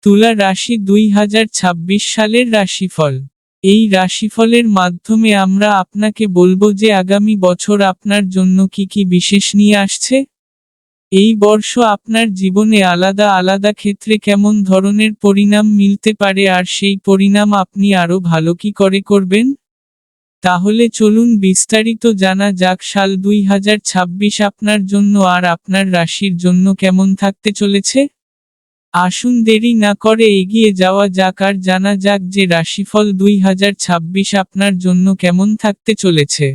তুলা রাশি 2026 সালের রাশিফল। এই রাশিফলের মাধ্যমে আমরা আপনাকে বলবো যে আগামী বছর আপনার জন্য কি কি বিশেষ নিয়ে আসছে। এই বর্ষ আপনার জীবনে আলাদা আলাদা ক্ষেত্রে কেমন ধরনের পরিণাম মিলতে পারে আর সেই পরিণাম আপনি আরো ভালো কি করে করবেন। তাহলে চলুন বিস্তারিত জানা যাক সাল 2026 আপনার জন্য আর আপনার রাশির জন্য কেমন থাকতে চলেছে। আসুন দেরি না করে এগিয়ে যাওয়া যাক আর জানা যাক যে রাশিফল 2026 আপনার জন্য কেমন থাকতে চলেছে।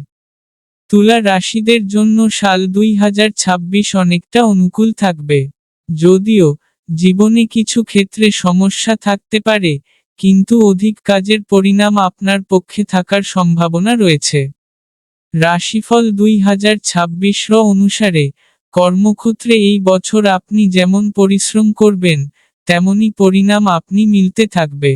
তুলা রাশিদের জন্য সাল 2026 অনেকটা অনুকূল থাকবে। যদিও জীবনে কিছু ক্ষেত্রে সমস্যা থাকতে পারে, কিন্তু অধিক কাজের পরিণাম আপনার পক্ষে থাকার সম্ভাবনা রয়েছে। রাশিফল 2026 অনুসারে কর্মক্ষেত্রে এই বছর আপনি যেমন পরিশ্রম করবেন, তেমনি পরিণাম আপনি মিলতে থাকবে।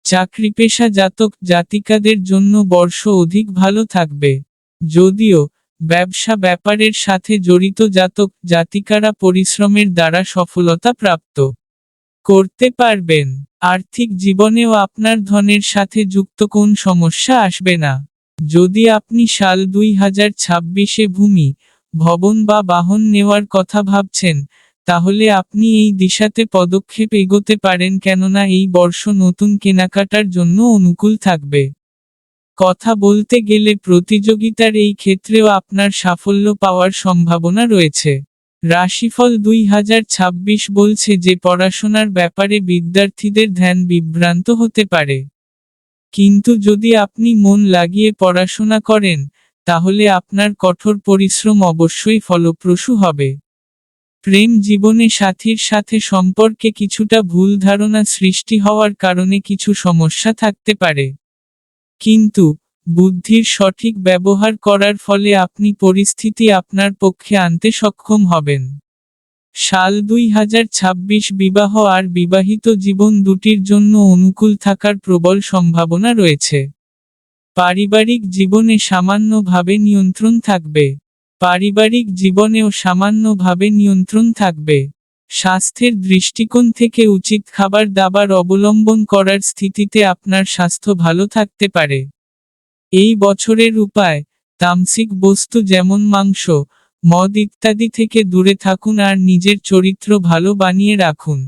চাকরিপেশা জাতক জাতিকাদের জন্য বর্ষ অধিক ভালো থাকবে। যদিও ব্যবসা ব্যাপারের সাথে জড়িত জাতক জাতিকারা পরিশ্রমের দ্বারা সফলতা প্রাপ্ত করতে পারবেন। আর্থিক জীবনেও আপনার ধনের সাথে যুক্ত কোন সমস্যা আসবে না। যদি আপনি সাল 2026-এ ভূমি, ভবন বা বাহন নেওয়ার কথা ভাবছেন, তাহলে আপনি এই দিশাতে পদক্ষেপ এগোতে পারেন, কেননা এই বর্ষ নতুন কেনাকাটার জন্য অনুকূল থাকবে। কথা বলতে গেলে প্রতিযোগিতার এই ক্ষেত্রেও আপনার সাফল্য পাওয়ার সম্ভাবনা রয়েছে। রাশিফল 2026 বলছে যে পড়াশোনার ব্যাপারে বিদ্যার্থীদের ধ্যান বিভ্রান্ত হতে পারে। কিন্তু যদি আপনি মন লাগিয়ে পড়াশোনা করেন, তাহলে আপনার কঠোর পরিশ্রম অবশ্যই ফলপ্রসূ হবে। প্রেম জীবনে সাথীর সাথে সম্পর্কে কিছুটা ভুল ধারণা সৃষ্টি হওয়ার কারণে কিছু সমস্যা থাকতে পারে। কিন্তু বুদ্ধির সঠিক ব্যবহার করার ফলে আপনি পরিস্থিতি আপনার পক্ষে আনতে সক্ষম হবেন। সাল 2026 বিবাহ আর বিবাহিত জীবন দুটির জন্য অনুকূল থাকার প্রবল সম্ভাবনা রয়েছে। পারিবারিক জীবনে সামান্যভাবে নিয়ন্ত্রণ থাকবে। পারিবারিক জীবনেও সামান্যভাবে নিয়ন্ত্রণ থাকবে। স্বাস্থ্যের দৃষ্টিকোণ থেকে উচিত খাবার দাবার অবলম্বন করার স্থিতিতে আপনার স্বাস্থ্য ভালো থাকতে পারে। এই বছরের উপায়, তামসিক বস্তু যেমন মাংস, মদ ইত্যাদি থেকে দূরে থাকুন আর নিজের চরিত্র ভালো বানিয়ে রাখুন।